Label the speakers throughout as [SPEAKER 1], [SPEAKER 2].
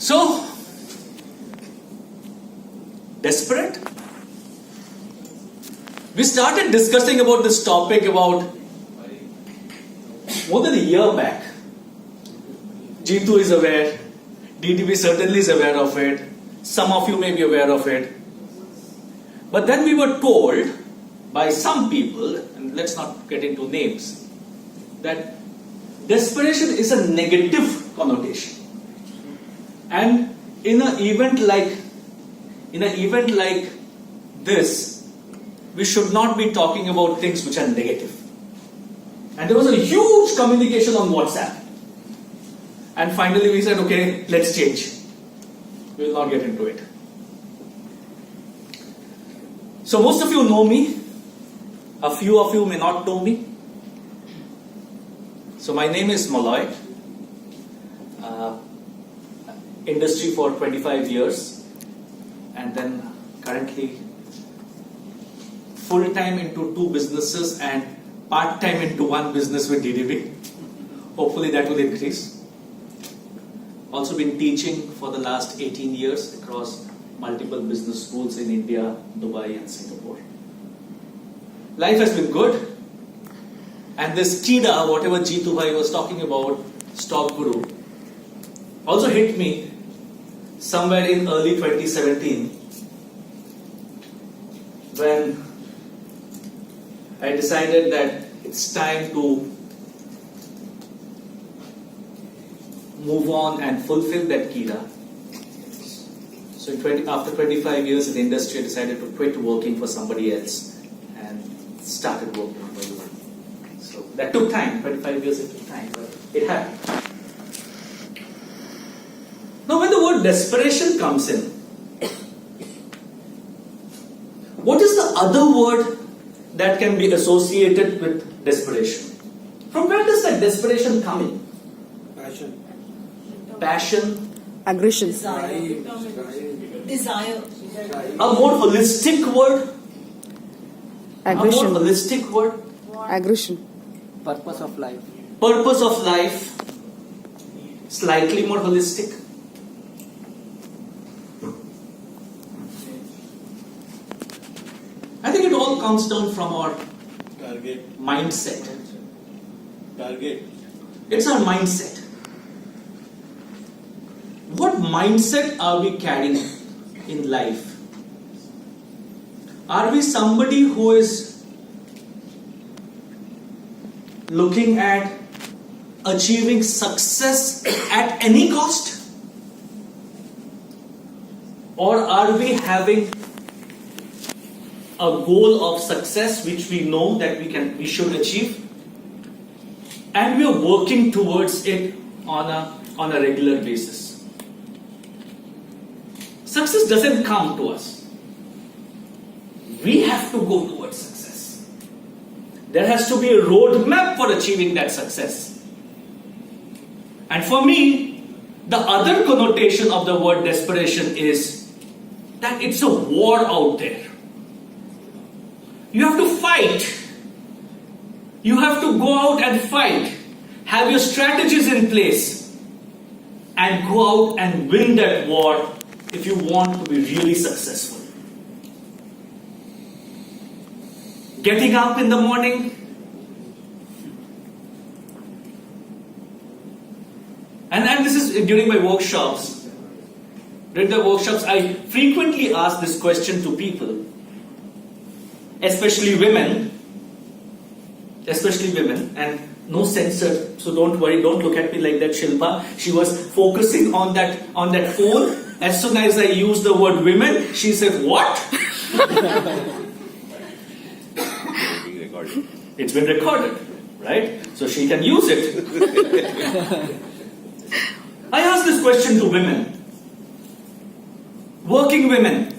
[SPEAKER 1] So, desperate? We started discussing about this topic about more than a year back. Jeetu is aware, DDB certainly is aware of it, some of you may be aware of it. But then we were told by some people, and let's not get into names, that desperation is a negative connotation. And in an event like this, we should not be talking about things which are negative. And there was a huge communication on WhatsApp. And finally we said, okay, let's change. We will not get into it. So most of you know me. A few of you may not know me. So my name is Malloy. Industry for 25 years. And then currently full-time into 2 businesses and part-time into 1 business with DDB. Hopefully that will increase. Also been teaching for the last 18 years across multiple business schools in India, Dubai and Singapore. Life has been good. And this KIDA, whatever Jeetu Bhai was talking about, Stock Guru, also hit me somewhere in early 2017 when I decided that it's time to move on and fulfill that KIDA. So after 25 years in the industry, I decided to quit working for somebody else and started working on my own. So that took time, 25 years it took time, but it happened. Now when the word desperation comes in, what is the other word that can be associated with desperation? From where does that desperation come in? Passion.
[SPEAKER 2] Aggression.
[SPEAKER 3] Desire.
[SPEAKER 1] A more holistic word.
[SPEAKER 2] Aggression.
[SPEAKER 1] A more holistic word.
[SPEAKER 2] Aggression.
[SPEAKER 4] Purpose of life.
[SPEAKER 1] Purpose of life. Slightly more holistic. I think it all comes down from our mindset. It's our mindset. What mindset are we carrying in life? Are we somebody who is looking at achieving success at any cost? Or are we having a goal of success which we know that we should achieve, and we are working towards it on a regular basis? Success doesn't come to us. We have to go towards success. There has to be a roadmap for achieving that success. And for me, the other connotation of the word desperation is that it's a war out there. You have to fight. You have to go out and fight. Have your strategies in place and go out and win that war if you want to be really successful. Getting up in the morning, and this is during my workshops. During the workshops, I frequently ask this question to people, especially women, and no censor, so don't worry, don't look at me like that, Shilpa. She was focusing on that phone. As soon as I used the word women, she said, what? It's been recorded, right? So she can use it. I asked this question to women. Working women.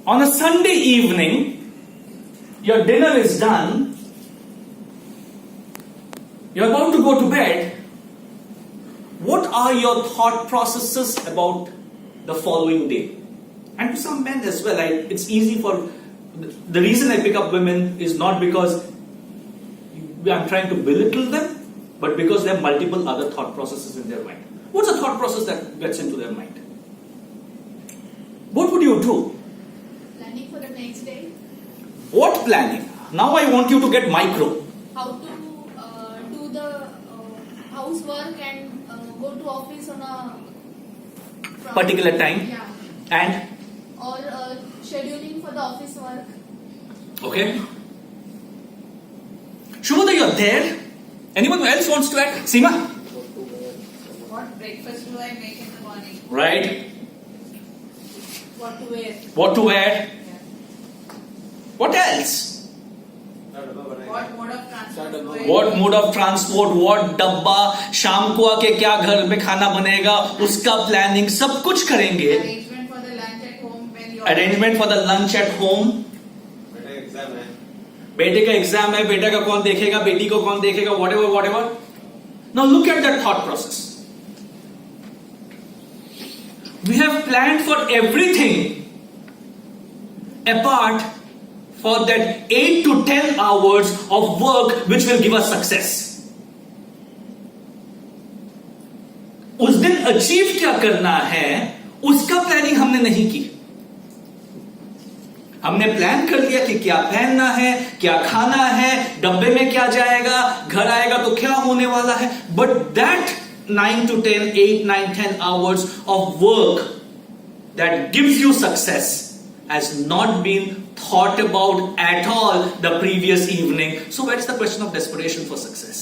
[SPEAKER 1] On a Sunday evening, your dinner is done. You're about to go to bed. What are your thought processes about the following day? And to some men as well, it's easy for... The reason I pick up women is not because I'm trying to belittle them, but because they have multiple other thought processes in their mind. What's the thought process that gets into their mind? What would you do?
[SPEAKER 3] Planning for the next day.
[SPEAKER 1] What planning? Now I want you to get micro.
[SPEAKER 3] How to do the housework and go to office on a
[SPEAKER 1] Particular time.
[SPEAKER 3] Yeah.
[SPEAKER 1] And
[SPEAKER 3] Or scheduling for the office work.
[SPEAKER 1] okay. Shubhada, you're there. Anyone else wants to add? Seema?
[SPEAKER 4] What breakfast do I make in the morning?
[SPEAKER 1] Right.
[SPEAKER 4] What to wear?
[SPEAKER 1] What to wear?
[SPEAKER 4] Yeah.
[SPEAKER 1] What else?
[SPEAKER 4] What mode of transport do I
[SPEAKER 1] What mode of transport? What डब्बा? शाम को आके क्या घर में खाना बनेगा? उसका प्लानिंग सब कुछ करेंगे.
[SPEAKER 4] Arrangement for the lunch at home when you
[SPEAKER 1] Arrangement for the lunch at home. बेटे का एग्जाम है, बेटा का कौन देखेगा, बेटी को कौन देखेगा, whatever. Now look at that thought process. We have planned for everything apart for that 8 to 10 hours of work which will give us success. उस दिन अचीव क्या करना है उसका प्लानिंग हमने नहीं की. हमने प्लान कर लिया कि क्या पहनना है, क्या खाना है, डब्बे में क्या जाएगा, घर आएगा तो क्या होने वाला है. But that 9 to 10, 8, 9, 10 hours of work that gives you success has not been thought about at all the previous evening. So where is the question of desperation for success?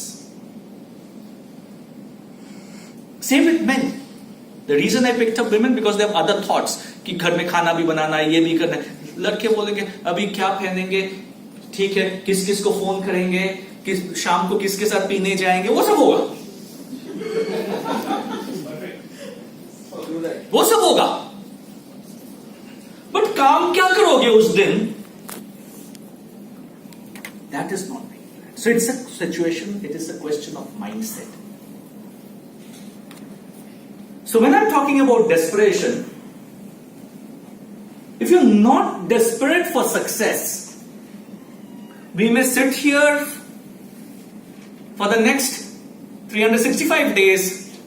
[SPEAKER 1] Same with men. The reason I picked up women because they have other thoughts कि घर में खाना भी बनाना है, ये भी करना है. लड़के बोलेंगे अभी क्या पहनेंगे, ठीक है, किस किस को फोन करेंगे, किस शाम को किसके साथ पीने जाएंगे, वो सब होगा. वो सब होगा. बट काम क्या करोगे उस दिन? That is not being planned. So it's a situation, it is a question of mindset. So when I'm talking about desperation, if you're not desperate for success, we may sit here for the next 365 days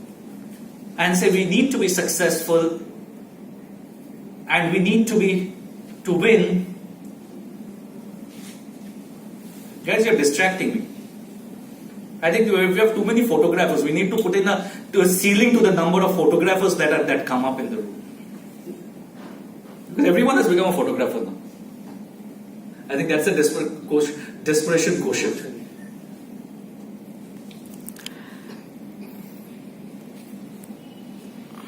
[SPEAKER 1] and say we need to be successful and we need to win. Guys, you're distracting me. I think if we have too many photographers, we need to put in a ceiling to the number of photographers that come up in the room. Because everyone has become a photographer now. I think that's a desperation quotient.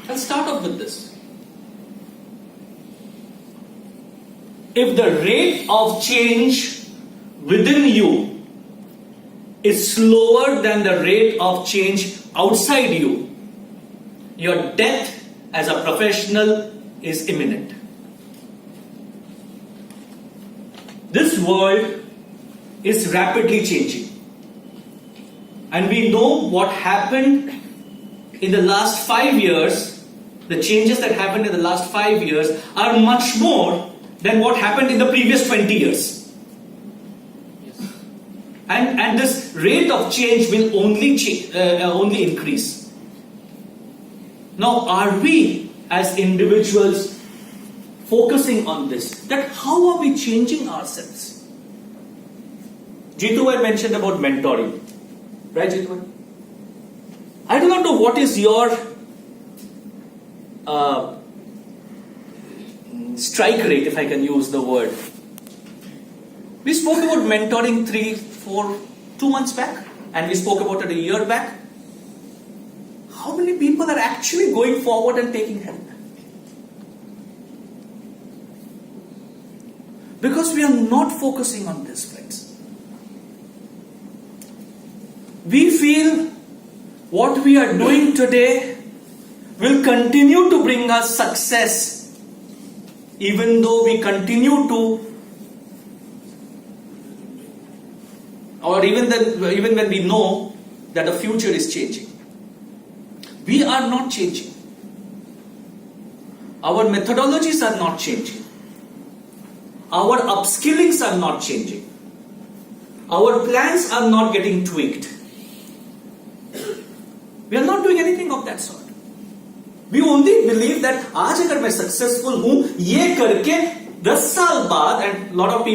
[SPEAKER 1] Let's start off with this. If the rate of change within you is slower than the rate of change outside you, your death as a professional is imminent. This world is rapidly changing. And we know what happened in the last 5 years, the changes that happened in the last 5 years are much more than what happened in the previous 20 years. And this rate of change will only increase. Now, are we as individuals focusing on this? That how are we changing ourselves? Jitu had mentioned about mentoring. Right, Jitu? I do not know what is your strike rate, if I can use the word. We spoke about mentoring 2 months back, and we spoke about it a year back. How many people are actually going forward and taking help? Because we are not focusing on this, friends. We feel what we are doing today will continue to bring us success, even though we continue to, or even when we know that the future is changing. We are not changing. Our methodologies are not changing. Our upskillings are not changing. Our plans are not getting tweaked. We are not doing anything of that sort. We only believe that आज अगर मैं successful हूं ये करके 10 साल बाद, and lot of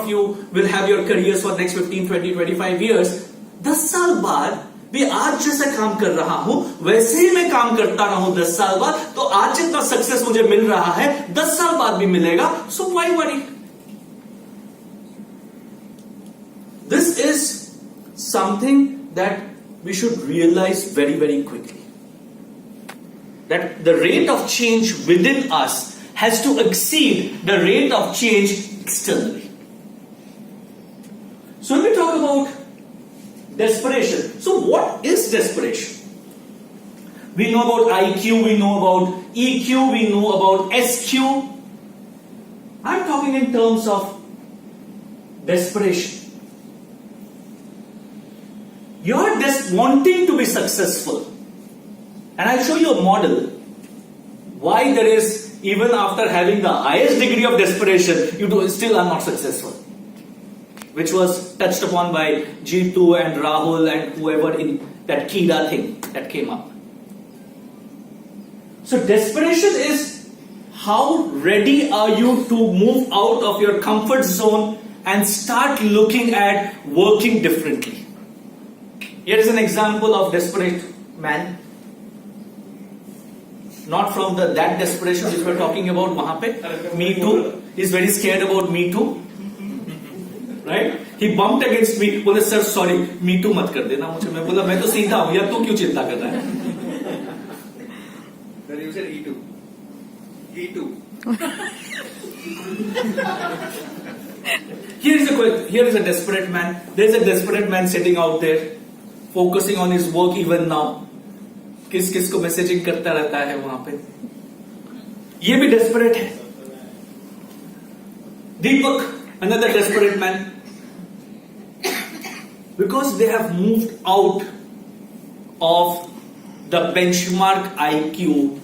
[SPEAKER 1] you will have your careers for next 15, 20, 25 years. 10 साल बाद भी आज जैसा काम कर रहा हूं वैसे ही मैं काम करता रहूं 10 साल बाद, तो आज जितना सक्सेस मुझे मिल रहा है 10 साल बाद भी मिलेगा. So why worry? This is something that we should realize very, very quickly. That the rate of change within us has to exceed the rate of change externally. So when we talk about desperation, so what is desperation? We know about IQ, we know about EQ, we know about SQ. I'm talking in terms of desperation. You're just wanting to be successful. And I'll show you a model why there is, even after having the highest degree of desperation, you still are not successful. Which was touched upon by Jeetu and Rahul and whoever in that Kida thing that came up. So desperation is how ready are you to move out of your comfort zone and start looking at working differently. Here is an example of desperate man. Not from that desperation which we are talking about wahan pe. Me too. He's very scared about me too. Right? He bumped against me. बोले sir sorry me to मत कर देना मुझे. मैं बोला मैं तो सीधा हूं यार, तू क्यों चिंता कर रहा है?
[SPEAKER 5] Then you said E2. E2.
[SPEAKER 1] Here is a desperate man. There is a desperate man sitting out there, focusing on his work even now. किस किस को मैसेजिंग करता रहता है वहां पे. ये भी desperate है. Deepak, another desperate man. Because they have moved out of the benchmark IQ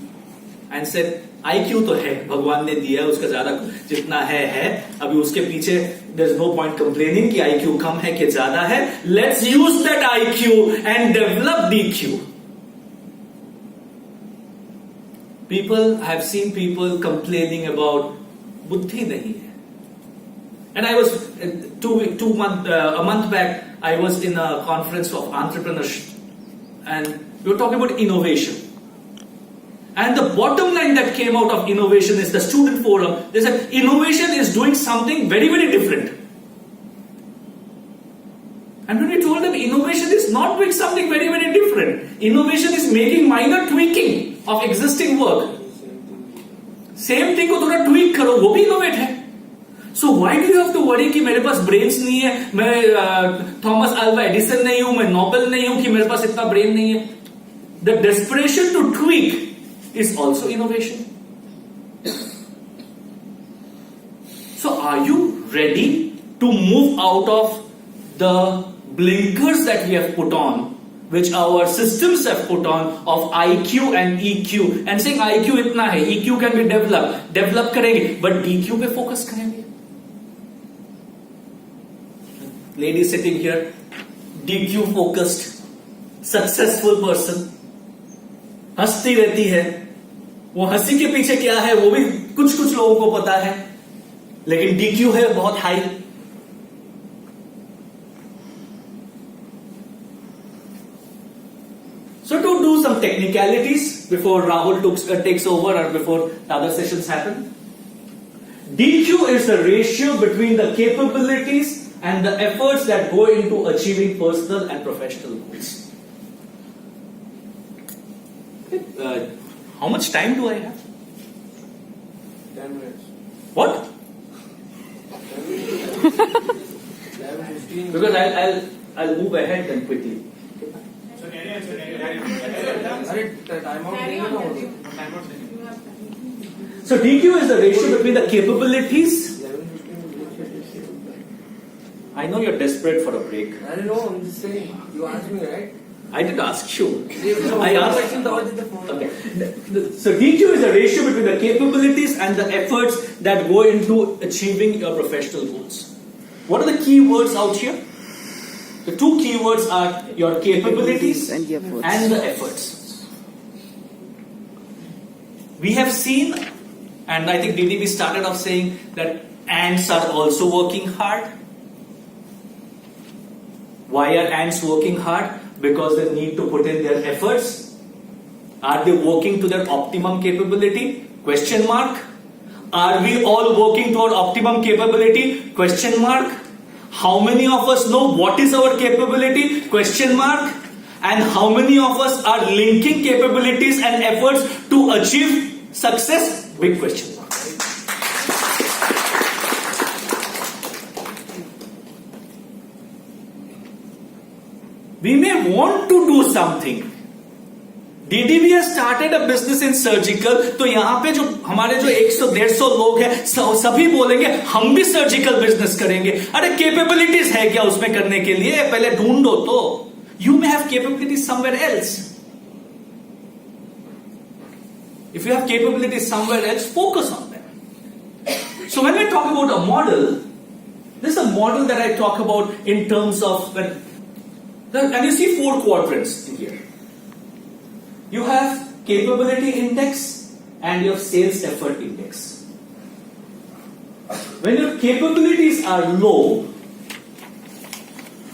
[SPEAKER 1] and said IQ तो है, भगवान ने दिया है, उसका ज्यादा जितना है अभी उसके पीछे there's no point complaining कि IQ कम है कि ज्यादा है. Let's use that IQ and develop DQ. I have seen people complaining about बुद्धि नहीं है. And I was a month back, I was in a conference of entrepreneurship, and we were talking about innovation. And the bottom line that came out of innovation is the student forum. They said innovation is doing something very, very different. And when we told them innovation is not doing something very, very different, innovation is making minor tweaking of existing work. Same thing को थोड़ा tweak करो, वो भी innovate है. So why do you have to worry कि मेरे पास brains नहीं है, मैं थॉमस अल्वा एडिसन नहीं हूं, मैं नोबेल नहीं हूं कि मेरे पास इतना brain नहीं है. The desperation to tweak is also innovation. So are you ready to move out of the blinkers that we have put on, which our systems have put on, of IQ and EQ, and saying IQ इतना है, EQ can be develop करेंगे, but DQ पे focus करेंगे. Lady sitting here, DQ focused, successful person, हंसती रहती है. वो हंसी के पीछे क्या है वो भी कुछ लोगों को पता है, लेकिन DQ है बहुत high. So to do some technicalities before Rahul takes over or before the other sessions happen. DQ is the ratio between the capabilities and the efforts that go into achieving personal and professional goals. How much time do I have?
[SPEAKER 5] 10 minutes.
[SPEAKER 1] What?
[SPEAKER 5] 15.
[SPEAKER 1] Because I'll move ahead then quickly.
[SPEAKER 5] अरे time out नहीं है ना.
[SPEAKER 1] So DQ is the ratio between the capabilities. I know you're desperate for a break.
[SPEAKER 5] I don't know. I'm just saying. You asked me, right?
[SPEAKER 1] I did ask you.
[SPEAKER 5] I asked.
[SPEAKER 1] Okay. So DQ is the ratio between the capabilities and the efforts that go into achieving your professional goals. What are the key words out here? The two key words are your capabilities
[SPEAKER 2] and the efforts.
[SPEAKER 1] and the efforts. We have seen, and I think DDB started off saying that ants are also working hard. Why are ants working hard? Because they need to put in their efforts. Are they working to their optimum capability? Question mark. Are we all working toward optimum capability? Question mark. How many of us know what is our capability? Question mark. And how many of us are linking capabilities and efforts to achieve success? Big question mark. We may want to do something. DDB has started a business in surgical. तो यहाँ पे जो हमारे जो 100-150 लोग हैं सभी बोलेंगे हम भी सर्जिकल बिजनेस करेंगे. अरे कैपेबिलिटीज है क्या उसमें करने के लिए? पहले ढूंढो तो. You may have capabilities somewhere else. If you have capabilities somewhere else, focus on them. So when we talk about a model, this is a model that I talk about in terms of and you see 4 quadrants in here. You have capability index and your sales effort index. When your capabilities are low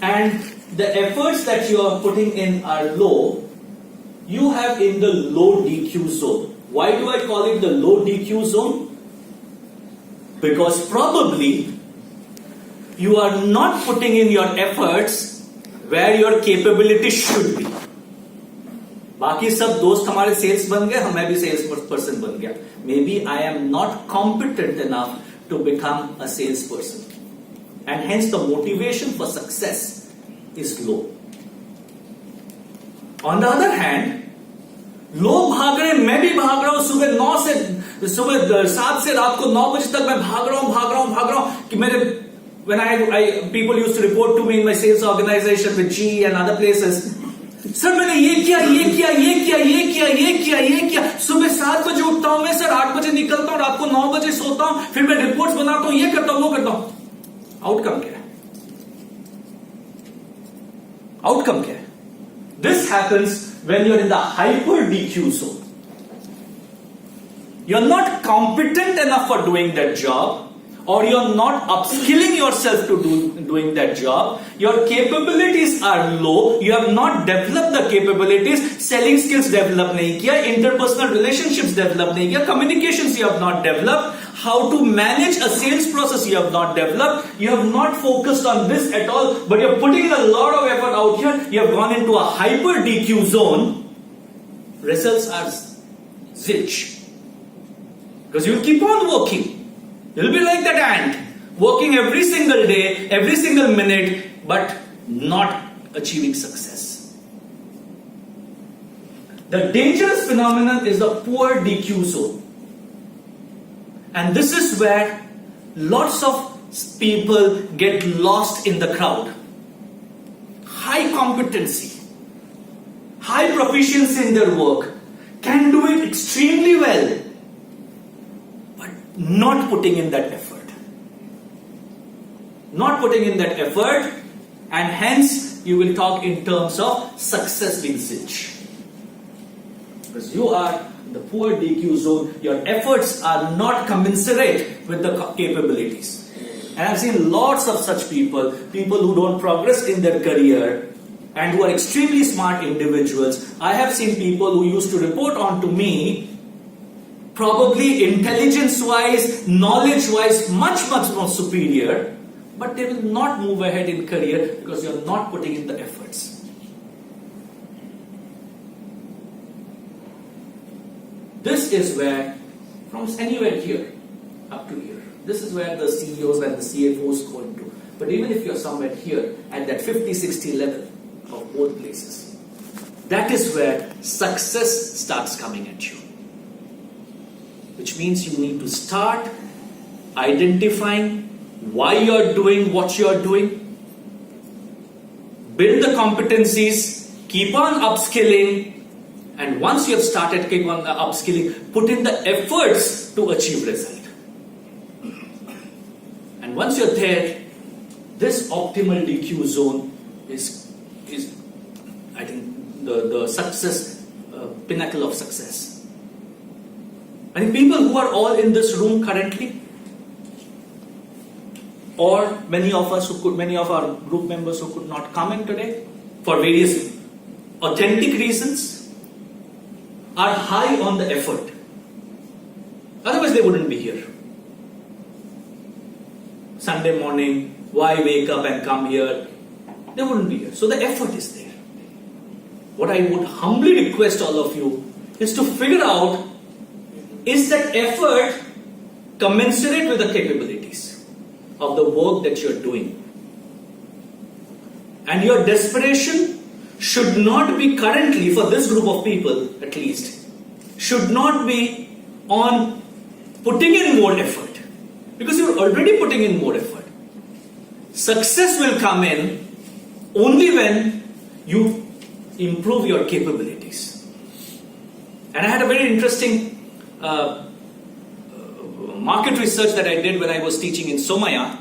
[SPEAKER 1] and the efforts that you are putting in are low, you have in the low DQ zone. Why do I call it the low DQ zone? Because probably you are not putting in your efforts where your capability should be. बाकी सब दोस्त हमारे sales बन गए, मैं भी sales person बन गया. Maybe I am not competent enough to become a salesperson, and hence the motivation for success is low. On the other hand, लोग भाग रहे हैं, मैं भी भाग रहा हूं. सुबह 7 से रात को 9 बजे तक मैं भाग रहा हूं कि मेरे when people used to report to me in my sales organization with G and other places. Sir मैंने ये किया. सुबह 7 बजे उठता हूं मैं सर, 8 बजे निकलता हूं, रात को 9 बजे सोता हूं, फिर मैं रिपोर्ट्स बनाता हूं, ये करता हूं, वो करता हूं. आउटकम क्या है? आउटकम क्या है? This happens when you're in the hyper DQ zone. You're not competent enough for doing that job, or you're not upskilling yourself to doing that job. Your capabilities are low. You have not developed the capabilities. Selling skills develop nahi kiya. Interpersonal relationships develop nahi kiya. Communications you have not developed. How to manage a sales process you have not developed. You have not focused on this at all, but you're putting a lot of effort out here. You have gone into a hyper DQ zone. Results are zilch. Because you'll keep on working. You'll be like that ant, working every single day, every single minute, but not achieving success. The dangerous phenomenon is the poor DQ zone. And this is where lots of people get lost in the crowd. High competency, high proficiency in their work, can do it extremely well, not putting in that effort. Not putting in that effort, and hence you will talk in terms of success being zilch. Because you are in the poor DQ zone, your efforts are not commensurate with the capabilities. And I've seen lots of such people who don't progress in their career and who are extremely smart individuals. I have seen people who used to report on to me, probably intelligence-wise, knowledge-wise, much more superior, but they will not move ahead in career because you're not putting in the efforts. This is where, from anywhere here up to here, this is where the CEOs and the CFOs go into. But even if you're somewhere here at that 50-60 level of both places, that is where success starts coming at you. Which means you need to start identifying why you're doing what you're doing, build the competencies, keep on upskilling, and once you have started keep on upskilling, put in the efforts to achieve result. And once you're there, this optimal DQ zone is I think the success pinnacle of success. I think people who are all in this room currently, or many of our group members who could not come in today for various authentic reasons, are high on the effort. Otherwise they wouldn't be here. Sunday morning, why wake up and come here? They wouldn't be here. So the effort is there. What I would humbly request all of you is to figure out, is that effort commensurate with the capabilities of the work that you're doing? And your desperation should not be currently, for this group of people at least, should not be on putting in more effort. Because you're already putting in more effort. Success will come in only when you improve your capabilities. And I had a very interesting market research that I did when I was teaching in Somaya.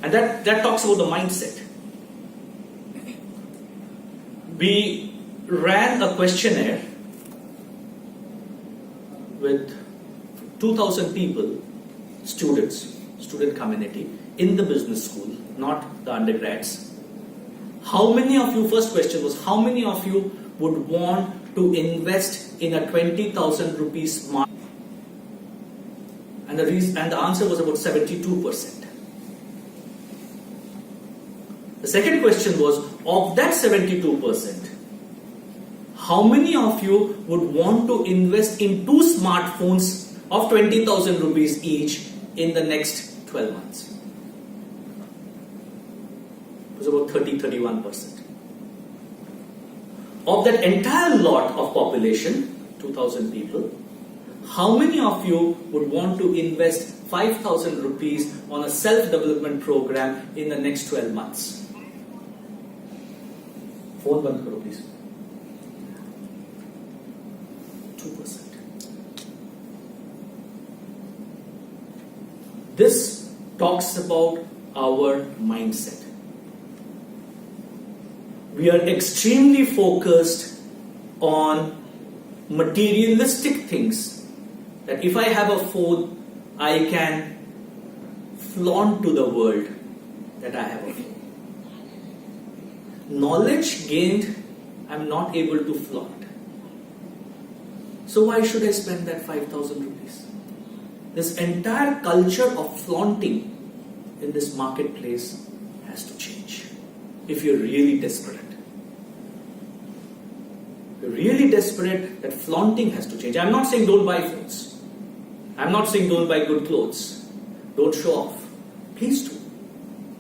[SPEAKER 1] And that talks about the mindset. We ran a questionnaire with 2,000 people, student community in the business school, not the undergrads. How many of you, first question was, how many of you would want to invest in a 20,000 rupees smart? And the answer was about 72%. The second question was, of that 72%, how many of you would want to invest in 2 smartphones of 20,000 rupees each in the next 12 months? It was about 30-31%. Of that entire lot of population, 2,000 people, how many of you would want to invest 5,000 rupees on a self-development program in the next 12 months? Phone band karo, please. 2%. This talks about our mindset. We are extremely focused on materialistic things. That if I have a phone, I can flaunt to the world that I have a phone. Knowledge gained, I'm not able to flaunt. So why should I spend that 5,000 rupees? This entire culture of flaunting in this marketplace has to change. If you're really desperate. You're really desperate, that flaunting has to change. I'm not saying don't buy phones. I'm not saying don't buy good clothes. Don't show off. Please do.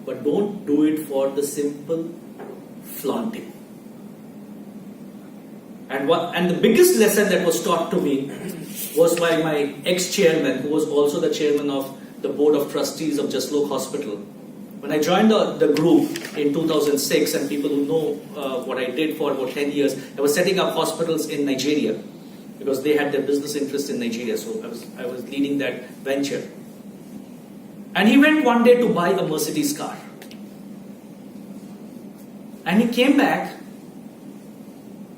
[SPEAKER 1] But don't do it for the simple flaunting. And the biggest lesson that was taught to me was by my ex-chairman, who was also the chairman of the board of trustees of Jaslok Hospital. When I joined the group in 2006, and people who know what I did for about 10 years, I was setting up hospitals in Nigeria because they had their business interest in Nigeria. So I was leading that venture. And he went one day to buy a Mercedes car. And he came back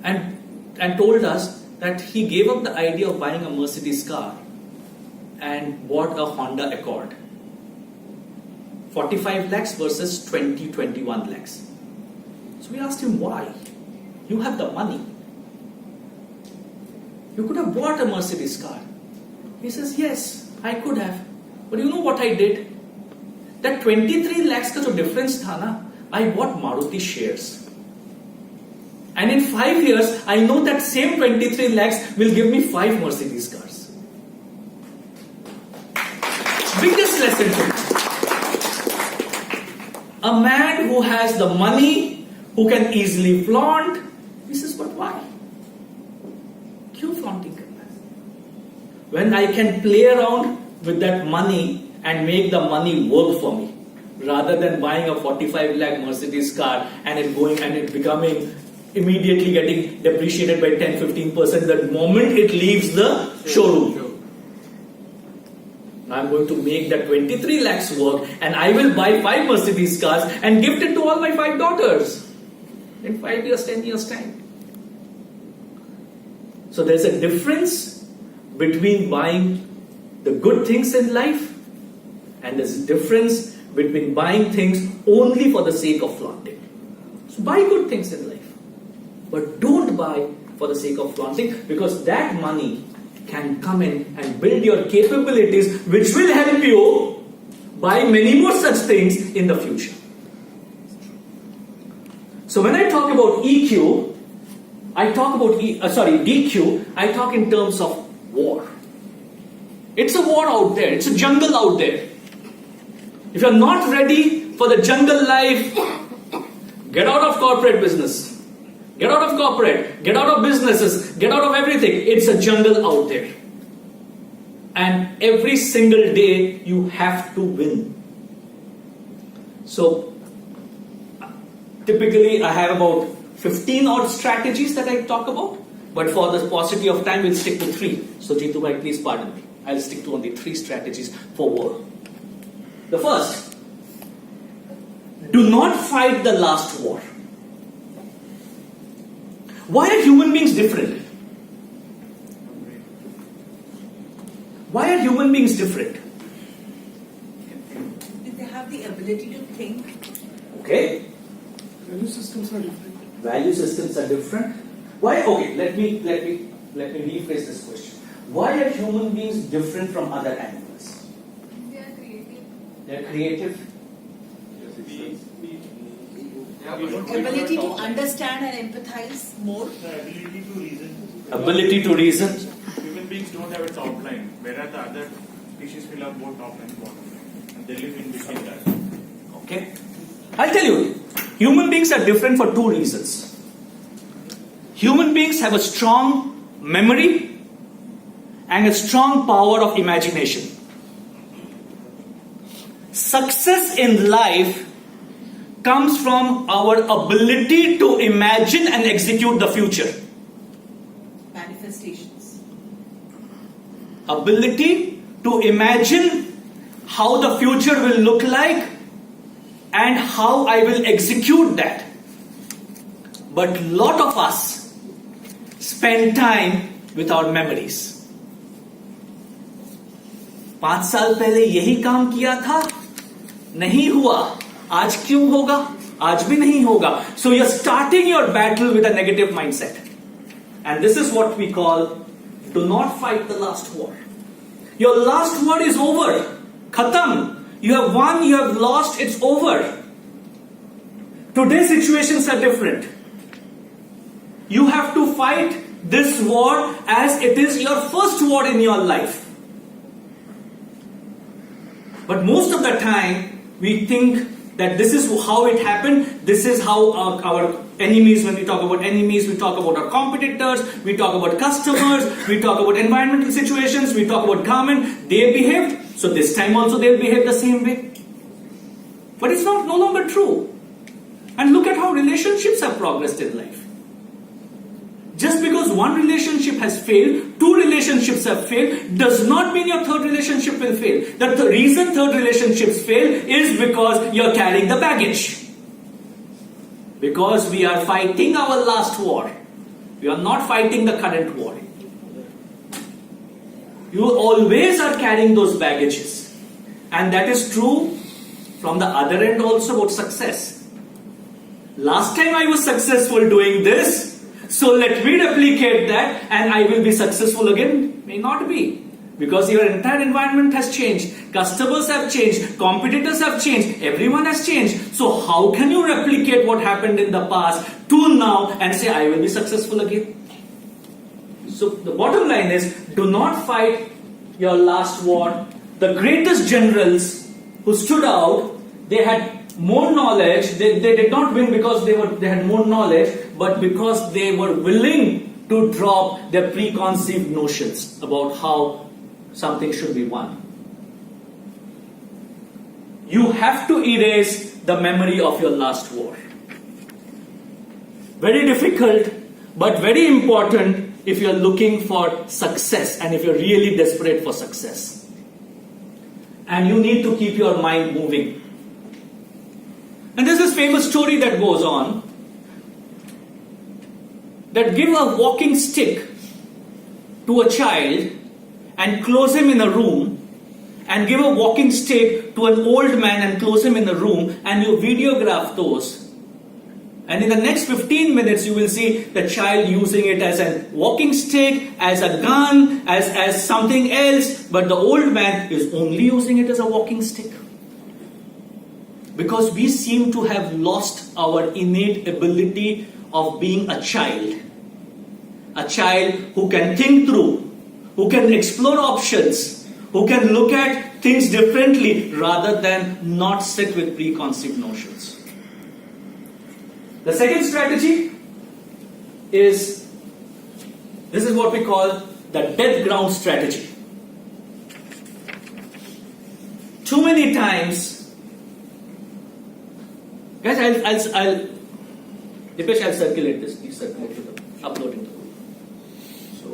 [SPEAKER 1] and told us that he gave up the idea of buying a Mercedes car and bought a Honda Accord. 45 lakhs versus 21 lakhs. So we asked him why. You have the money. You could have bought a Mercedes car. He says, yes, I could have. But you know what I did? That 23 lakhs ka jo difference tha na, I bought Maruti shares. And in 5 years, I know that same 23 lakhs will give me 5 Mercedes cars. Biggest lesson to me. A man who has the money, who can easily flaunt, he says, but why? Kyun flaunting karna hai? When I can play around with that money and make the money work for me, rather than buying a 45 lakh Mercedes car and it becoming immediately getting depreciated by 10-15% the moment it leaves the showroom. I'm going to make that 23 lakhs work, and I will buy 5 Mercedes cars and gift it to all my 5 daughters in 5 years, 10 years time. So there's a difference between buying the good things in life, and there's a difference between buying things only for the sake of flaunting. So buy good things in life, but don't buy for the sake of flaunting, because that money can come in and build your capabilities, which will help you buy many more such things in the future. So when I talk about EQ, I talk about DQ, I talk in terms of war. It's a war out there, it's a jungle out there. If you're not ready for the jungle life, get out of corporate business. Get out of corporate, get out of businesses, get out of everything. It's a jungle out there. And every single day you have to win. So, typically I have about 15 odd strategies that I talk about. But for the paucity of time, we'll stick to 3. So, Jeetu bhai, please pardon me. I'll stick to only 3 strategies for war. The first, do not fight the last war. Why are human beings different? Why are human beings different?
[SPEAKER 4] They have the ability to think.
[SPEAKER 1] Okay.
[SPEAKER 5] Value systems are different.
[SPEAKER 1] Value systems are different. Why? Okay, let me rephrase this question. Why are human beings different from other animals?
[SPEAKER 3] They are creative.
[SPEAKER 1] They are creative.
[SPEAKER 4] Ability to understand and empathize more.
[SPEAKER 6] The ability to reason.
[SPEAKER 1] Ability to reason.
[SPEAKER 6] Human beings don't have a top line, whereas the other species will have both top line and bottom line, and they live in between that.
[SPEAKER 1] Okay. I'll tell you, human beings are different for 2 reasons. Human beings have a strong memory and a strong power of imagination. Success in life comes from our ability to imagine and execute the future.
[SPEAKER 4] Manifestations.
[SPEAKER 1] Ability to imagine how the future will look like and how I will execute that. But lot of us spend time with our memories. 5 साल पहले यही काम किया था, नहीं हुआ, आज क्यों होगा? आज भी नहीं होगा. So you're starting your battle with a negative mindset. And this is what we call, do not fight the last war. Your last war is over. Khatam. You have won, you have lost, it's over. Today's situations are different. You have to fight this war as it is your first war in your life. But most of the time, we think that this is how it happened, this is how our enemies, when we talk about enemies, we talk about our competitors, we talk about customers, we talk about environmental situations, we talk about government, they behaved, so this time also they'll behave the same way. But it's no longer true. And look at how relationships have progressed in life. Just because one relationship has failed, 2 relationships have failed, does not mean your 3rd relationship will fail. The reason 3rd relationships fail is because you're carrying the baggage. Because we are fighting our last war. We are not fighting the current war. You always are carrying those baggages. And that is true from the other end also about success. Last time I was successful doing this, so let me replicate that and I will be successful again. May not be. Because your entire environment has changed. Customers have changed. Competitors have changed. Everyone has changed. So how can you replicate what happened in the past to now and say I will be successful again? So the bottom line is, do not fight your last war. The greatest generals who stood out, they had more knowledge. They did not win because they had more knowledge, but because they were willing to drop their preconceived notions about how something should be won. You have to erase the memory of your last war. Very difficult, but very important if you're looking for success and if you're really desperate for success. And you need to keep your mind moving. And there's this famous story that goes on that give a walking stick to a child and close him in a room, and give a walking stick to an old man and close him in a room, and you videograph those, and in the next 15 minutes you will see the child using it as a walking stick, as a gun, as something else, but the old man is only using it as a walking stick. Because we seem to have lost our innate ability of being a child. A child who can think through, who can explore options, who can look at things differently rather than not sit with preconceived notions. The second strategy is, this is what we call the death ground strategy. Too many times, guys, I'll Dipesh, I'll circulate this. Please circulate to the upload into Google. So,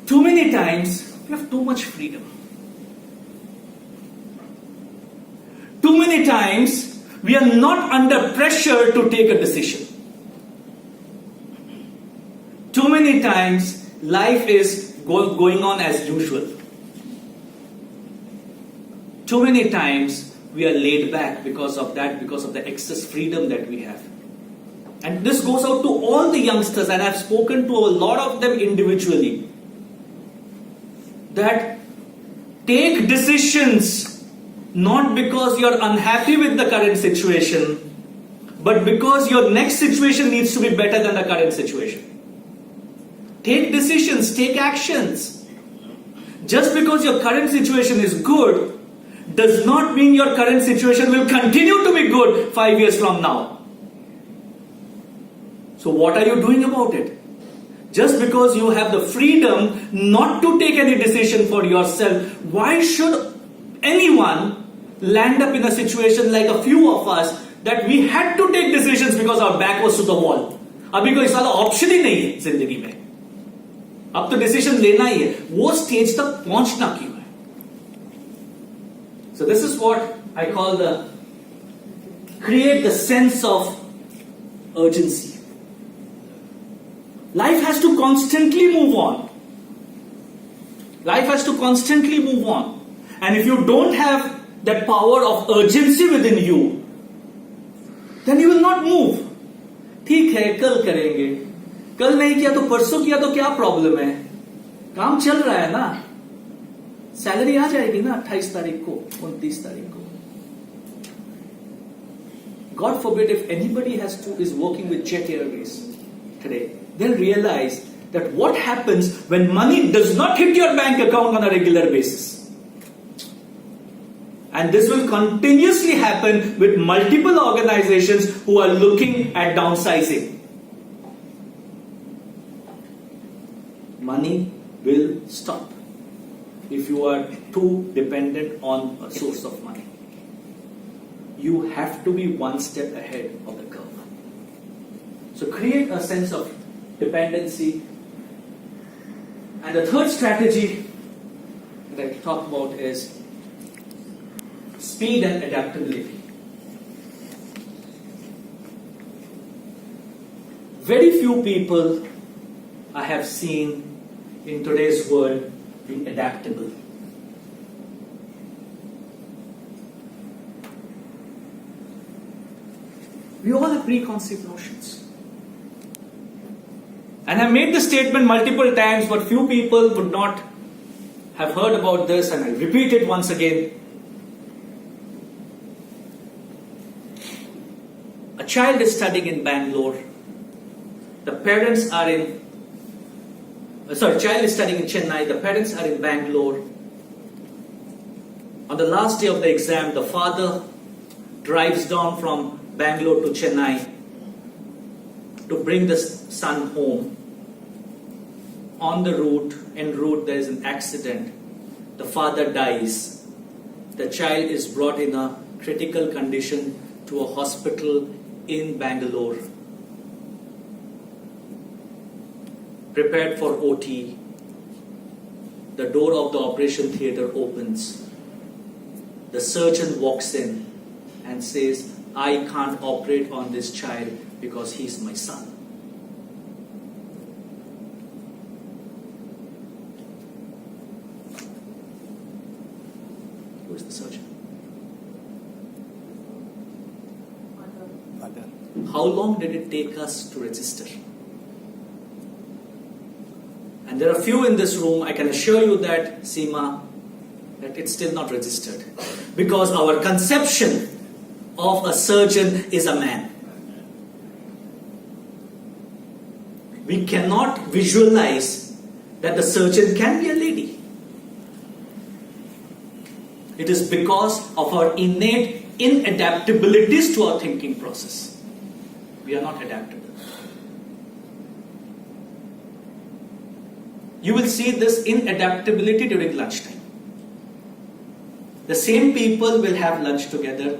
[SPEAKER 1] too many times we have too much freedom. Too many times we are not under pressure to take a decision. Too many times life is going on as usual. Too many times we are laid back because of that, because of the excess freedom that we have. And this goes out to all the youngsters, and I've spoken to a lot of them individually, that take decisions not because you're unhappy with the current situation, but because your next situation needs to be better than the current situation. Take decisions, take actions. Just because your current situation is good does not mean your current situation will continue to be good 5 years from now. So what are you doing about it? Just because you have the freedom not to take any decision for yourself, why should anyone land up in a situation like a few of us that we had to take decisions because our back was to the wall? अभी कोई साला option ही नहीं है जिंदगी में. अब तो decision लेना ही है. वो स्टेज तक पहुंचना क्यों है? So this is what I call create the sense of urgency. Life has to constantly move on. Life has to constantly move on. And if you don't have that power of urgency within you, then you will not move. ठीक है, कल करेंगे. कल नहीं किया तो परसों किया तो क्या प्रॉब्लम है? काम चल रहा है ना. सैलरी आ जाएगी ना 28 तारीख को, 29 तारीख को. God forbid if anybody is working with Jet Airways today, they'll realize that what happens when money does not hit your bank account on a regular basis. And this will continuously happen with multiple organizations who are looking at downsizing. Money will stop if you are too dependent on a source of money. You have to be one step ahead of the curve. So create a sense of dependency. And the third strategy that I talk about is speed and adaptability. Very few people I have seen in today's world being adaptable. We all have preconceived notions. And I made this statement multiple times, but few people would not have heard about this, and I'll repeat it once again. A child is studying in Bangalore. The parents are child is studying in Chennai. The parents are in Bangalore. On the last day of the exam, the father drives down from Bangalore to Chennai to bring the son home. On the route, en route, there is an accident. The father dies. The child is brought in a critical condition to a hospital in Bangalore. Prepared for OT. The door of the operation theatre opens. The surgeon walks in and says, I can't operate on this child because he's my son. Who is the surgeon? How long did it take us to register? And there are few in this room, I can assure you that, Seema, that it's still not registered. Because our conception of a surgeon is a man. We cannot visualize that the surgeon can be a lady. It is because of our innate inadaptabilities to our thinking process. We are not adaptable. You will see this inadaptability during lunchtime. The same people will have lunch together.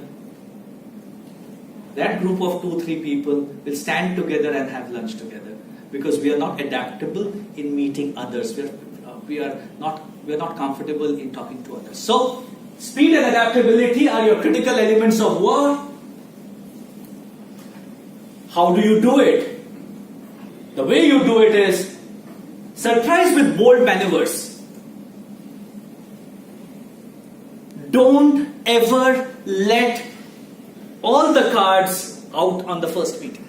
[SPEAKER 1] That group of 2-3 people will stand together and have lunch together because we are not adaptable in meeting others. We are not comfortable in talking to others. So, speed and adaptability are your critical elements of work. How do you do it? The way you do it is surprise with bold maneuvers. Don't ever let all the cards out on the first meeting.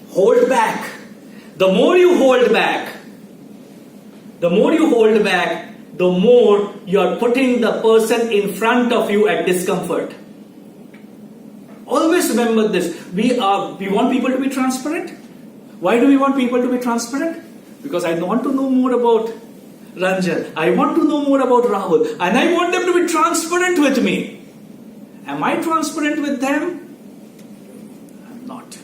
[SPEAKER 1] Hold back. The more you hold back, the more you are putting the person in front of you at discomfort. Always remember this. We want people to be transparent. Why do we want people to be transparent? Because I want to know more about Ranjan. I want to know more about Rahul. And I want them to be transparent with me. Am I transparent with them? I'm not.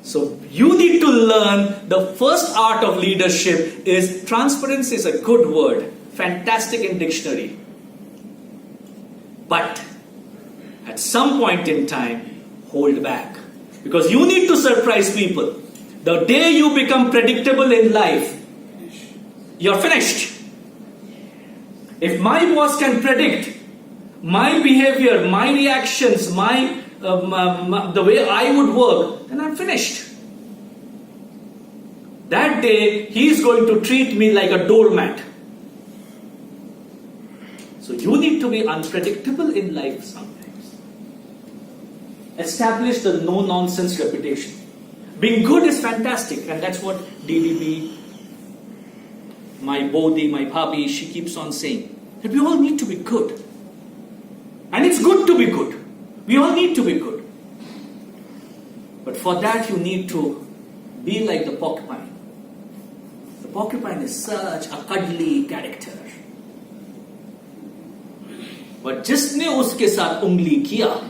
[SPEAKER 1] So you need to learn the first art of leadership is transparency is a good word. Fantastic in dictionary. But at some point in time, hold back. Because you need to surprise people. The day you become predictable in life, you're finished. If my boss can predict my behavior, my reactions, the way I would work, then I'm finished. That day, he's going to treat me like a doormat. So you need to be unpredictable in life sometimes. Establish the no-nonsense reputation. Being good is fantastic, and that's what DDB, my Bodhi, my Bhabhi, she keeps on saying. That we all need to be good. And it's good to be good. We all need to be good. But for that you need to be like the porcupine. The porcupine is such a cuddly character. But जिसने उसके साथ उंगली किया,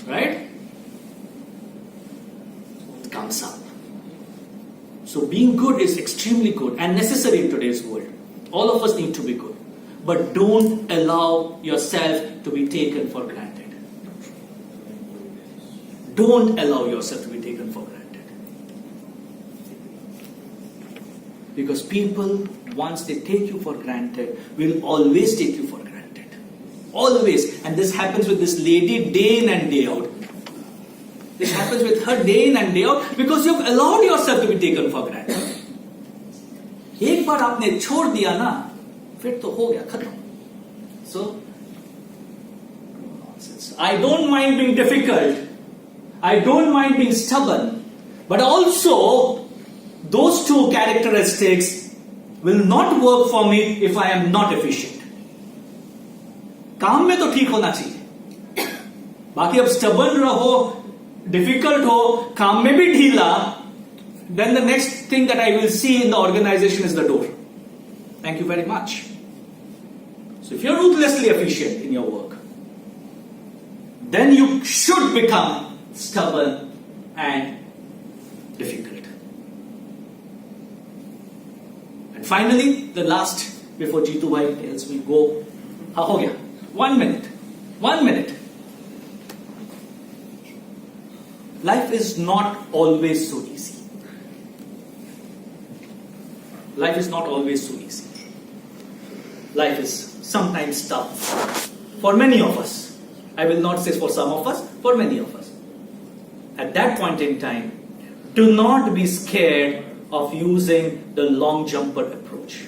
[SPEAKER 1] right? It comes up. So being good is extremely good and necessary in today's world. All of us need to be good. But don't allow yourself to be taken for granted. Don't allow yourself to be taken for granted. Because people, once they take you for granted, will always take you for granted. Always. And this happens with this lady day in and day out. This happens with her day in and day out because you've allowed yourself to be taken for granted. एक बार आपने छोड़ दिया ना, फिर तो हो गया खत्म. So, nonsense. I don't mind being difficult. I don't mind being stubborn. But also, those two characteristics will not work for me if I am not efficient. काम में तो ठीक होना चाहिए. बाकी अब stubborn रहो, difficult हो, काम में भी ढीला, then the next thing that I will see in the organization is the door. Thank you very much. So if you're ruthlessly efficient in your work, then you should become stubborn and difficult. And finally, the last, before Jitu Bhai tells me go, हाँ हो गया, 1 minute, 1 minute. Life is not always so easy. Life is not always so easy. Life is sometimes tough. For many of us. I will not say for some of us, for many of us. At that point in time, do not be scared of using the long jumper approach.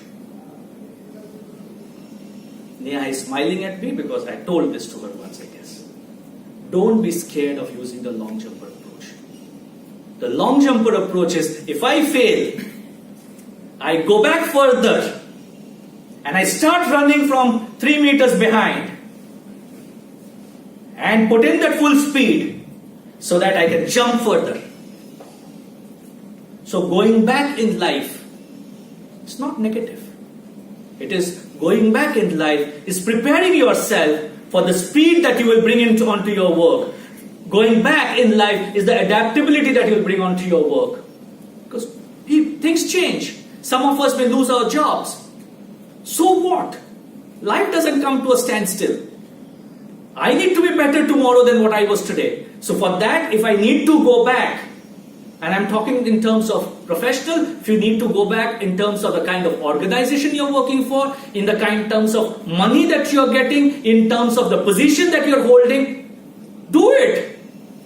[SPEAKER 1] Neha is smiling at me because I told this to her once, I guess. Don't be scared of using the long jumper approach. The long jumper approach is, if I fail, I go back further and I start running from 3 meters behind and put in that full speed so that I can jump further. So going back in life, it's not negative. It is going back in life is preparing yourself for the speed that you will bring onto your work. Going back in life is the adaptability that you will bring onto your work. Because things change. Some of us may lose our jobs. So what? Life doesn't come to a standstill. I need to be better tomorrow than what I was today. So for that, if I need to go back, and I'm talking in terms of professional, if you need to go back in terms of the kind of organization you're working for, in the kind terms of money that you're getting, in terms of the position that you're holding, do it.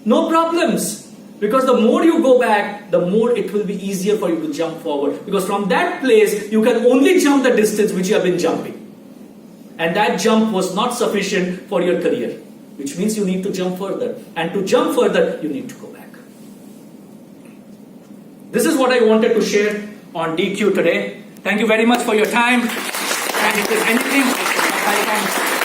[SPEAKER 1] No problems. Because the more you go back, the more it will be easier for you to jump forward. Because from that place, you can only jump the distance which you have been jumping. And that jump was not sufficient for your career. Which means you need to jump further. And to jump further, you need to go back. This is what I wanted to share on DQ today. Thank you very much for your time. And if there's anything I can